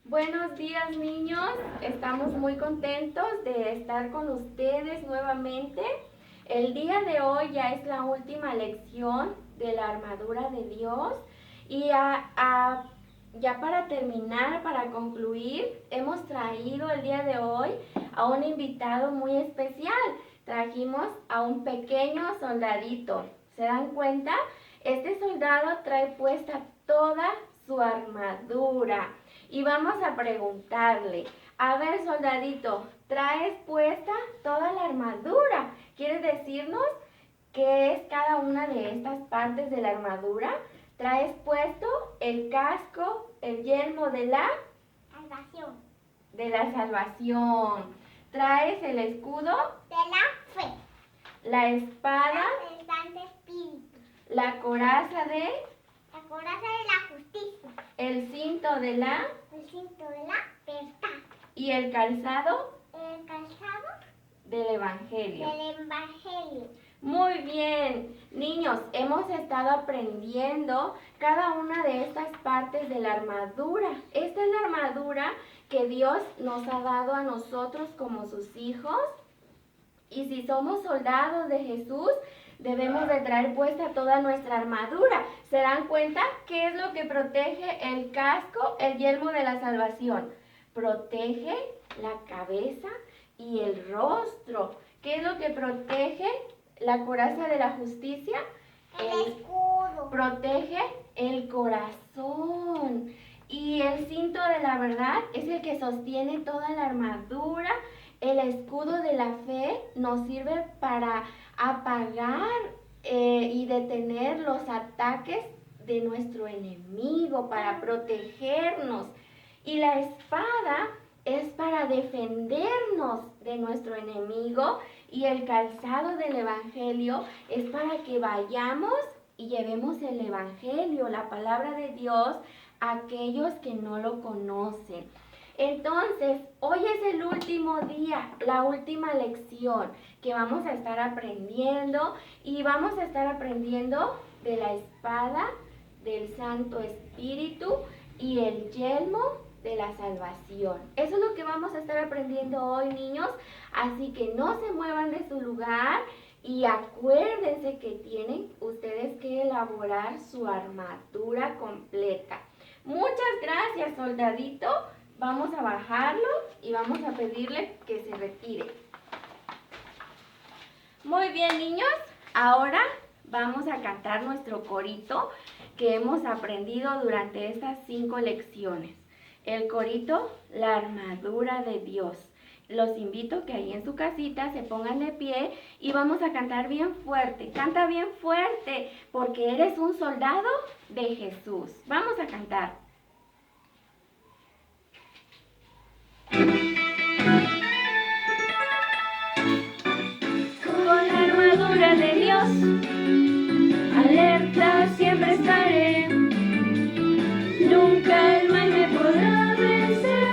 Buenos días, niños. Estamos muy contentos de estar con ustedes nuevamente. El día de hoy ya es la última lección de la armadura de Dios y ya para terminar, para concluir, hemos traído el día de hoy a un invitado muy especial. Trajimos a un pequeño soldadito. ¿Se dan cuenta? Este soldado trae puesta toda su armadura. Y vamos a preguntarle, a ver, soldadito, ¿traes puesta toda la armadura? ¿Quieres decirnos qué es cada una de estas partes de la armadura? ¿Traes puesto el casco, el yelmo de la Salvación. De la salvación? ¿Traes el escudo? De la fe. La espada, El Santo Espíritu. la coraza de, La coraza de la justicia. el cinto de la El cinto de la verdad. y el calzado El calzado del evangelio. del evangelio. Muy bien, niños, hemos estado aprendiendo cada una de estas partes de la armadura. Esta es la armadura que Dios nos ha dado a nosotros como sus hijos. Y si somos soldados de Jesús, debemos de traer puesta toda nuestra armadura. ¿Se dan cuenta qué es lo que protege el casco, el yelmo de la salvación? Protege la cabeza y el rostro. ¿Qué es lo que protege la coraza de la justicia? El escudo. Protege el corazón. Y el cinto de la verdad es el que sostiene toda la armadura. El escudo de la fe nos sirve para apagar y detener los ataques de nuestro enemigo, para protegernos. Y la espada es para defendernos de nuestro enemigo. Y el calzado del evangelio es para que vayamos y llevemos el evangelio, la palabra de Dios, a aquellos que no lo conocen. Entonces, hoy es el último día, la última lección que vamos a estar aprendiendo y vamos a estar aprendiendo de la espada del Santo Espíritu y el yelmo de la salvación. Eso es lo que vamos a estar aprendiendo hoy, niños, así que no se muevan de su lugar y acuérdense que tienen ustedes que elaborar su armadura completa. Muchas gracias, soldadito. Vamos a bajarlo y vamos a pedirle que se retire. Muy bien, niños. Ahora vamos a cantar nuestro corito que hemos aprendido durante estas 5 lecciones. El corito, la armadura de Dios. Los invito que ahí en su casita se pongan de pie y vamos a cantar bien fuerte. Canta bien fuerte porque eres un soldado de Jesús. Vamos a cantar. Con la armadura de Dios, alerta siempre estaré. Nunca el mal me podrá vencer.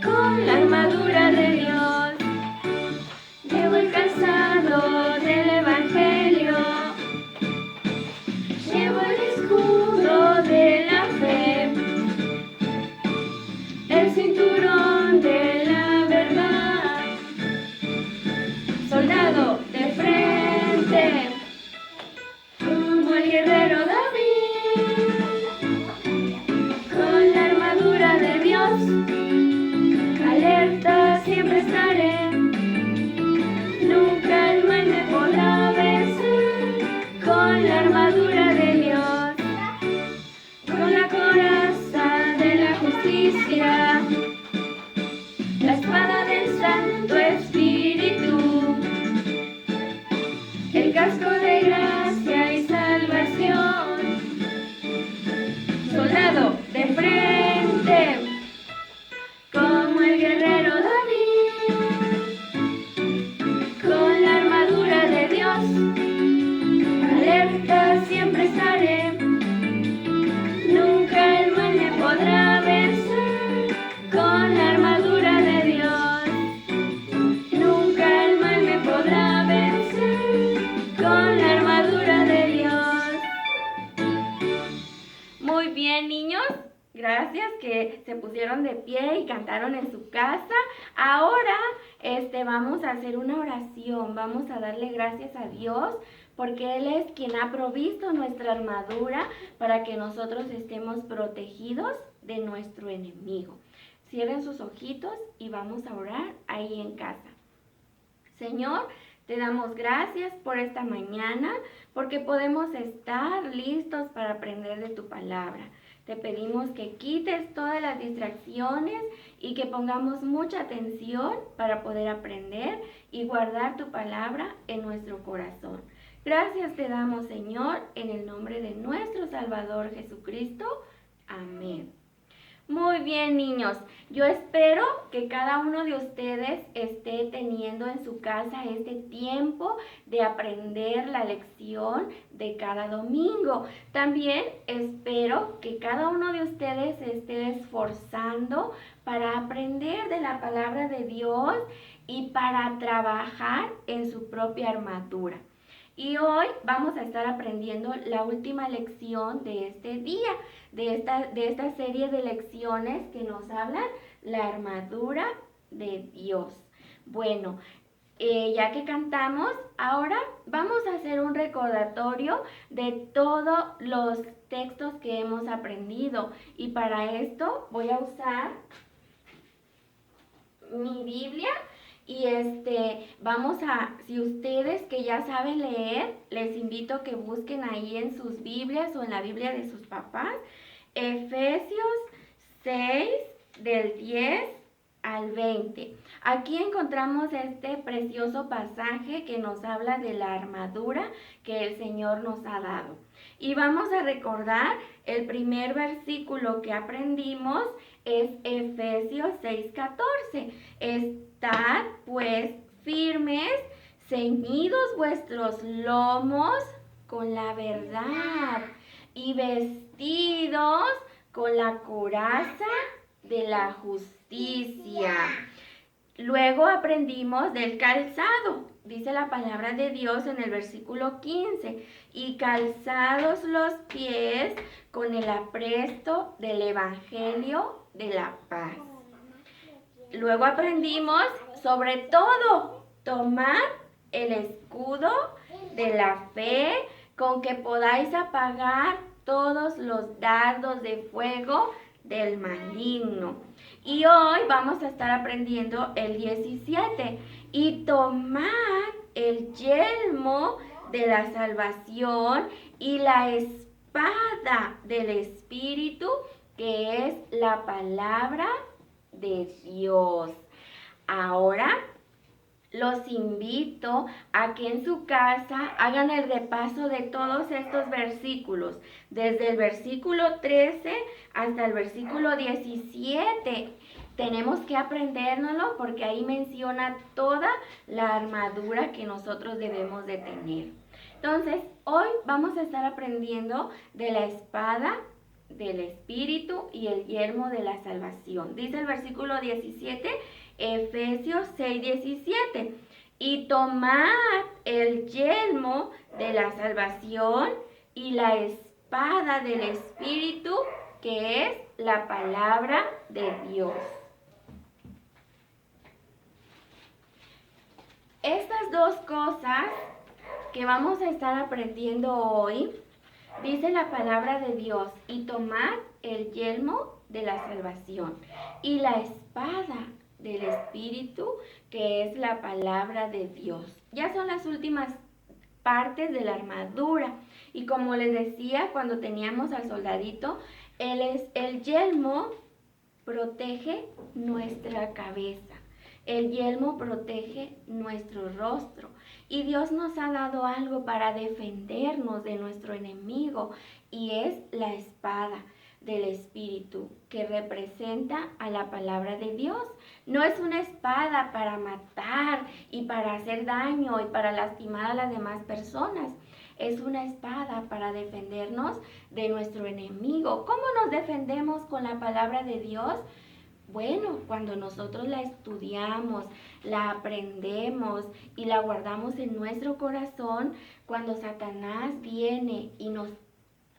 Con la armadura de Dios, llevo el calzado del evangelio, llevo el escudo de la fe, el cinturón de la verdad, soldado de frente, como el guerrero David. Con la armadura de Dios, alerta siempre estaré. Nunca el mal me podrá vencer. Con la armadura de Dios, con la coraza de la justicia, la espada del Santo Espíritu, el casco de gracia y salvación, soldado de frente, como el guerrero David. Con la armadura de Dios, alerta siempre estaré. Nunca el mal me podrá vencer. Con de pie y cantaron en su casa. Ahora vamos a hacer una oración, vamos a darle gracias a Dios porque Él es quien ha provisto nuestra armadura para que nosotros estemos protegidos de nuestro enemigo. Cierren sus ojitos y vamos a orar ahí en casa. Señor, te damos gracias por esta mañana, porque podemos estar listos para aprender de tu palabra. Te pedimos que quites todas las distracciones y que pongamos mucha atención para poder aprender y guardar tu palabra en nuestro corazón. Gracias te damos, Señor, en el nombre de nuestro Salvador Jesucristo. Amén. Muy bien, niños. Yo espero que cada uno de ustedes esté teniendo en su casa este tiempo de aprender la lección de cada domingo. También espero que cada uno de ustedes se esté esforzando para aprender de la palabra de Dios y para trabajar en su propia armadura. Y hoy vamos a estar aprendiendo la última lección de este día, de esta serie de lecciones que nos hablan la armadura de Dios. Bueno, ya que cantamos, ahora vamos a hacer un recordatorio de todos los textos que hemos aprendido. Y para esto voy a usar mi Biblia. Y si ustedes que ya saben leer, les invito a que busquen ahí en sus Biblias o en la Biblia de sus papás, Efesios 6, del 10 al 20. Aquí encontramos este precioso pasaje que nos habla de la armadura que el Señor nos ha dado. Y vamos a recordar el primer versículo que aprendimos es Efesios 6:14. Estad pues firmes, ceñidos vuestros lomos con la verdad y vestidos con la coraza de la justicia. Luego aprendimos del calzado. Dice la palabra de Dios en el versículo 15, y calzados los pies con el apresto del evangelio de la paz. Luego aprendimos sobre todo tomar el escudo de la fe con que podáis apagar todos los dardos de fuego del maligno. Y hoy vamos a estar aprendiendo el 17. Y tomad el yelmo de la salvación y la espada del Espíritu, que es la palabra de Dios. Ahora los invito a que en su casa hagan el repaso de todos estos versículos, desde el versículo 13 hasta el versículo 17. Tenemos que aprendérnoslo porque ahí menciona toda la armadura que nosotros debemos de tener. Entonces, hoy vamos a estar aprendiendo de la espada del Espíritu y el yelmo de la salvación. Dice el versículo 17, Efesios 6:17. Y tomad el yelmo de la salvación y la espada del Espíritu, que es la palabra de Dios. Estas dos cosas que vamos a estar aprendiendo hoy, dice la palabra de Dios, y tomar el yelmo de la salvación y la espada del Espíritu, que es la palabra de Dios. Ya son las últimas partes de la armadura. Y como les decía cuando teníamos al soldadito, el yelmo protege nuestra cabeza. El yelmo protege nuestro rostro. Y Dios nos ha dado algo para defendernos de nuestro enemigo, y es la espada del Espíritu, que representa a la palabra de Dios. No es una espada para matar y para hacer daño y para lastimar a las demás personas. Es una espada para defendernos de nuestro enemigo. ¿Cómo nos defendemos con la palabra de Dios? Bueno, cuando nosotros la estudiamos, la aprendemos y la guardamos en nuestro corazón, cuando Satanás viene y nos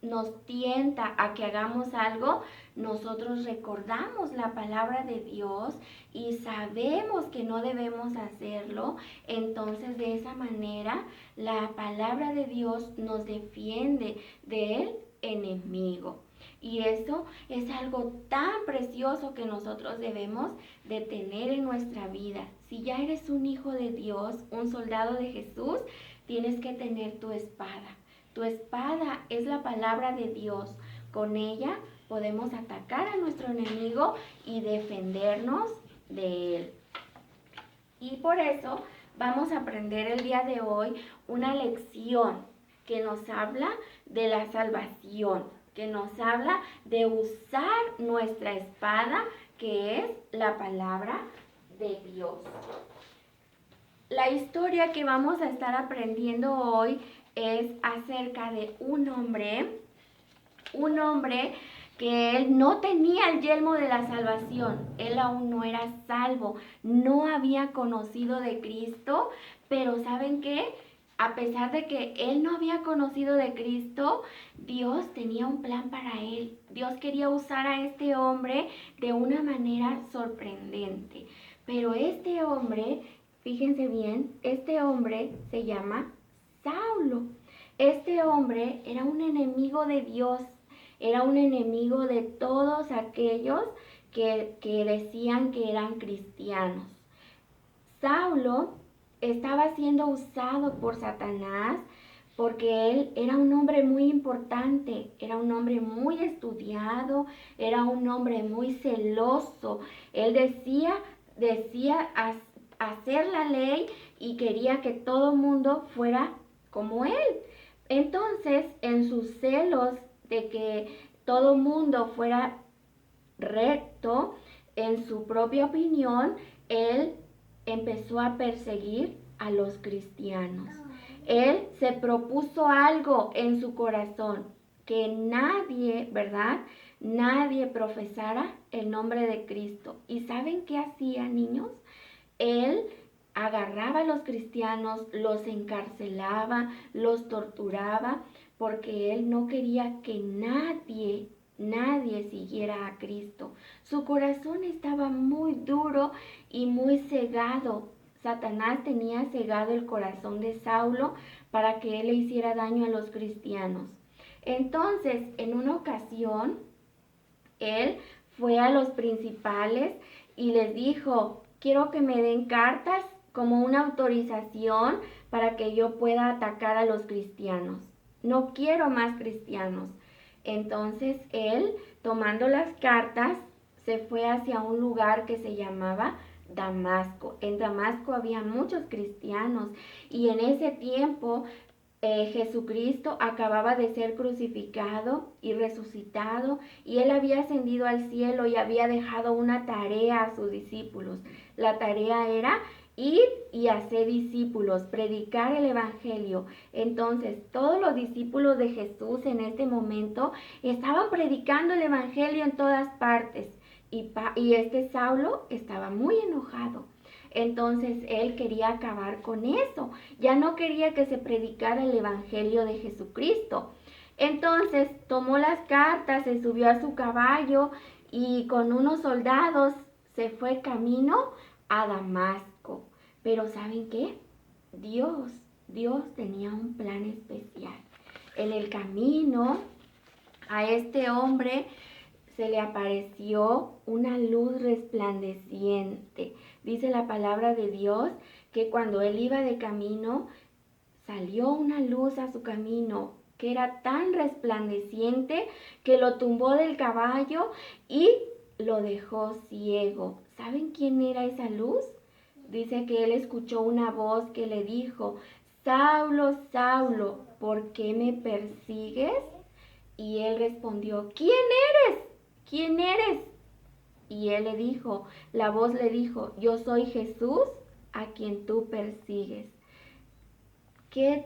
nos tienta a que hagamos algo, nosotros recordamos la palabra de Dios y sabemos que no debemos hacerlo, entonces de esa manera la palabra de Dios nos defiende del enemigo. Y eso es algo tan precioso que nosotros debemos de tener en nuestra vida. Si ya eres un hijo de Dios, un soldado de Jesús, tienes que tener tu espada. Tu espada es la palabra de Dios. Con ella podemos atacar a nuestro enemigo y defendernos de él. Y por eso vamos a aprender el día de hoy una lección que nos habla de la salvación, que nos habla de usar nuestra espada, que es la palabra de Dios. La historia que vamos a estar aprendiendo hoy es acerca de un hombre que él no tenía el yelmo de la salvación, él aún no era salvo, no había conocido de Cristo, pero ¿saben qué? A pesar de que él no había conocido de Cristo, Dios tenía un plan para él. Dios quería usar a este hombre de una manera sorprendente. Pero este hombre, fíjense bien, este hombre se llama Saulo. Este hombre era un enemigo de Dios, era un enemigo de todos aquellos que decían que eran cristianos. Saulo estaba siendo usado por Satanás porque él era un hombre muy importante, era un hombre muy estudiado, era un hombre muy celoso. Él decía hacer la ley y quería que todo el mundo fuera como él. Entonces, en sus celos de que todo el mundo fuera recto, en su propia opinión, él empezó a perseguir a los cristianos. Él se propuso algo en su corazón, que nadie, ¿verdad? Nadie profesara el nombre de Cristo. ¿Y saben qué hacía, niños? Él agarraba a los cristianos, los encarcelaba, los torturaba, porque él no quería que nadie siguiera a Cristo. Su corazón estaba muy duro y muy cegado. Satanás tenía cegado el corazón de Saulo para que él le hiciera daño a los cristianos. Entonces, en una ocasión, él fue a los principales y les dijo: quiero que me den cartas como una autorización para que yo pueda atacar a los cristianos. No quiero más cristianos. Entonces él, tomando las cartas, se fue hacia un lugar que se llamaba Damasco. En Damasco había muchos cristianos y en ese tiempo Jesucristo acababa de ser crucificado y resucitado, y él había ascendido al cielo y había dejado una tarea a sus discípulos. La tarea era ir y hacer discípulos, predicar el evangelio. Entonces, todos los discípulos de Jesús en este momento estaban predicando el evangelio en todas partes. Y este Saulo estaba muy enojado. Entonces él quería acabar con eso. Ya no quería que se predicara el evangelio de Jesucristo. Entonces tomó las cartas, se subió a su caballo y con unos soldados se fue camino a Damasco. Pero ¿saben qué? Dios tenía un plan especial. En el camino a este hombre se le apareció una luz resplandeciente. Dice la palabra de Dios que cuando él iba de camino, salió una luz a su camino que era tan resplandeciente que lo tumbó del caballo y lo dejó ciego. ¿Saben quién era esa luz? Dice que él escuchó una voz que le dijo: Saulo, Saulo, ¿por qué me persigues? Y él respondió: ¿quién eres? ¿Quién eres? Y él le dijo, la voz le dijo: yo soy Jesús a quien tú persigues. Qué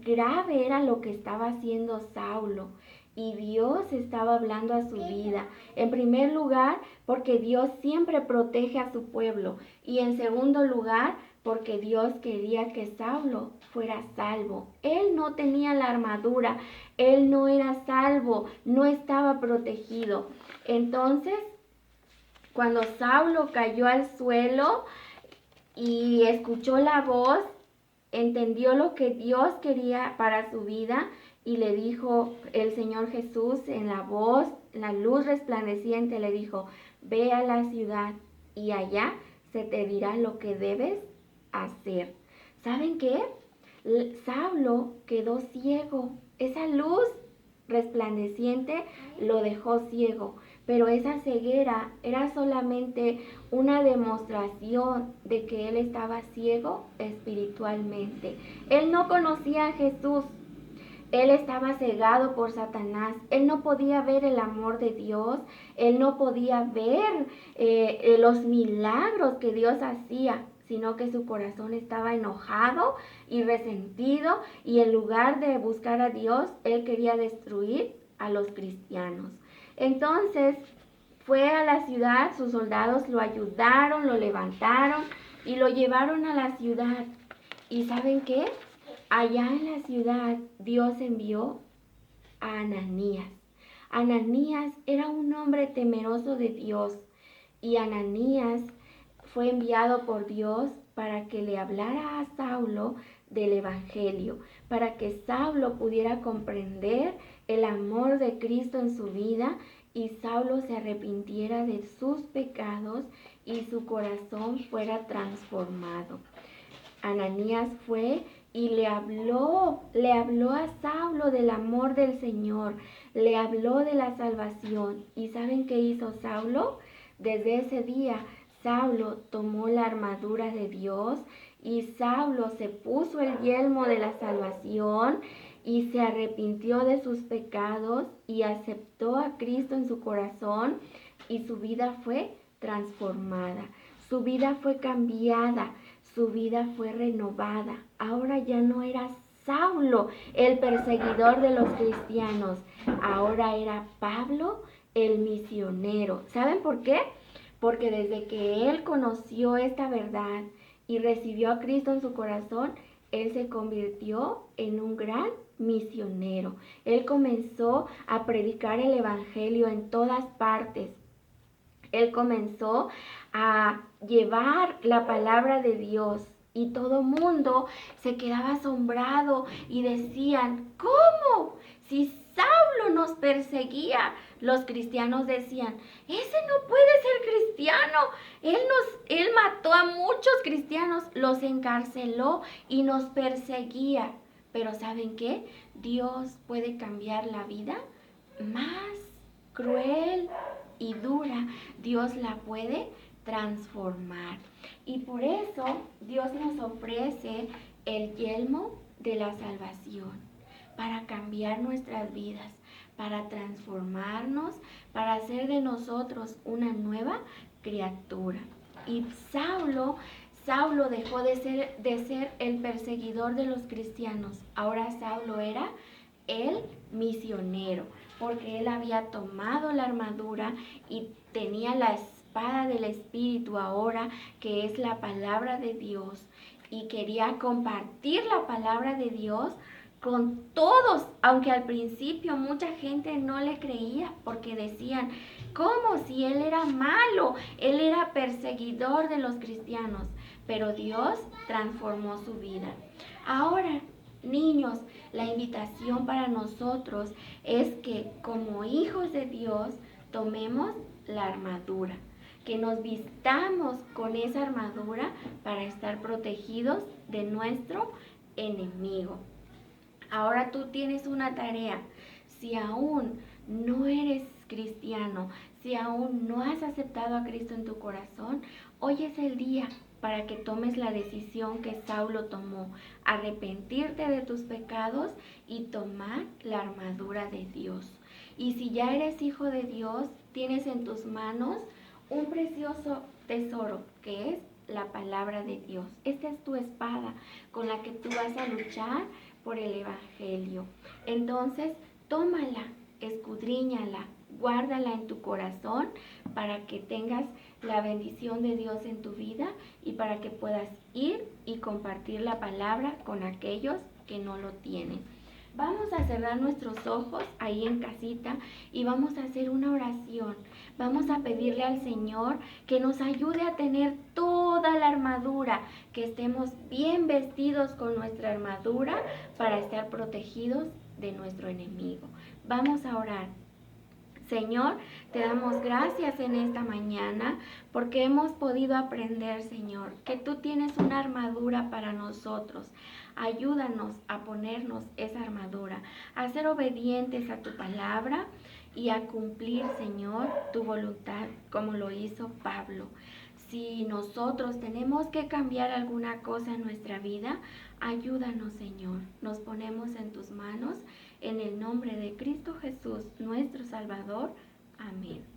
grave era lo que estaba haciendo Saulo. y Dios estaba hablando a su vida. En primer lugar, porque Dios siempre protege a su pueblo. Y en segundo lugar, porque Dios quería que Saulo fuera salvo. Él no tenía la armadura, él no era salvo, no estaba protegido. Entonces, cuando Saulo cayó al suelo y escuchó la voz, entendió lo que Dios quería para su vida y le dijo el Señor Jesús en la voz, la luz resplandeciente, le dijo, ve a la ciudad y allá se te dirá lo que debes hacer. ¿Saben qué? Saulo quedó ciego. Esa luz resplandeciente lo dejó ciego, pero esa ceguera era solamente una demostración de que él estaba ciego espiritualmente. Él no conocía a Jesús. Él estaba cegado por Satanás. Él no podía ver el amor de Dios. Él no podía ver los milagros que Dios hacía, sino que su corazón estaba enojado y resentido, y en lugar de buscar a Dios, él quería destruir a los cristianos. Entonces fue a la ciudad, sus soldados lo ayudaron, lo levantaron y lo llevaron a la ciudad. ¿Y saben qué? Allá en la ciudad Dios envió a Ananías. Ananías era un hombre temeroso de Dios, y Ananías fue enviado por Dios para que le hablara a Saulo del Evangelio, para que Saulo pudiera comprender el amor de Cristo en su vida y Saulo se arrepintiera de sus pecados y su corazón fuera transformado. Ananías fue y le habló a Saulo del amor del Señor, le habló de la salvación. ¿Y saben qué hizo Saulo? Desde ese día, Saulo tomó la armadura de Dios y Saulo se puso el yelmo de la salvación y se arrepintió de sus pecados y aceptó a Cristo en su corazón y su vida fue transformada, su vida fue cambiada. Su vida fue renovada. Ahora ya no era Saulo, el perseguidor de los cristianos. Ahora era Pablo, el misionero. ¿Saben por qué? Porque desde que él conoció esta verdad y recibió a Cristo en su corazón, él se convirtió en un gran misionero. Él comenzó a predicar el evangelio en todas partes. Él comenzó a llevar la palabra de Dios y todo mundo se quedaba asombrado y decían, ¿cómo? Si Saulo nos perseguía, los cristianos decían, ese no puede ser cristiano. Él mató a muchos cristianos, los encarceló y nos perseguía. Pero ¿saben qué? Dios puede cambiar la vida más cruel y dura, Dios la puede transformar. Y por eso Dios nos ofrece el yelmo de la salvación para cambiar nuestras vidas, para transformarnos, para hacer de nosotros una nueva criatura. Y Saulo dejó de ser el perseguidor de los cristianos. Ahora Saulo era el misionero, porque él había tomado la armadura y tenía la espada del Espíritu ahora, que es la palabra de Dios, y quería compartir la palabra de Dios con todos, aunque al principio mucha gente no le creía porque decían, ¿cómo si él era malo? Él era perseguidor de los cristianos, pero Dios transformó su vida. Ahora, niños, la invitación para nosotros es que como hijos de Dios tomemos la armadura, que nos vistamos con esa armadura para estar protegidos de nuestro enemigo. Ahora tú tienes una tarea. Si aún no eres cristiano, si aún no has aceptado a Cristo en tu corazón, hoy es el día para que tomes la decisión que Saulo tomó, arrepentirte de tus pecados y tomar la armadura de Dios. Y si ya eres hijo de Dios, tienes en tus manos un precioso tesoro que es la palabra de Dios. Esta es tu espada con la que tú vas a luchar por el evangelio. Entonces, tómala escudriñala, guárdala en tu corazón para que tengas la bendición de Dios en tu vida y para que puedas ir y compartir la palabra con aquellos que no lo tienen. Vamos a cerrar nuestros ojos ahí en casita y vamos a hacer una oración. Vamos a pedirle al Señor que nos ayude a tener toda la armadura, que estemos bien vestidos con nuestra armadura para estar protegidos de nuestro enemigo. Vamos a orar. Señor, te damos gracias en esta mañana porque hemos podido aprender, Señor, que tú tienes una armadura para nosotros. Ayúdanos a ponernos esa armadura, a ser obedientes a tu palabra y a cumplir, Señor, tu voluntad como lo hizo Pablo. Si nosotros tenemos que cambiar alguna cosa en nuestra vida, ayúdanos, Señor. Nos ponemos en tus manos, en el nombre de Cristo Jesús, nuestro Salvador. Amén.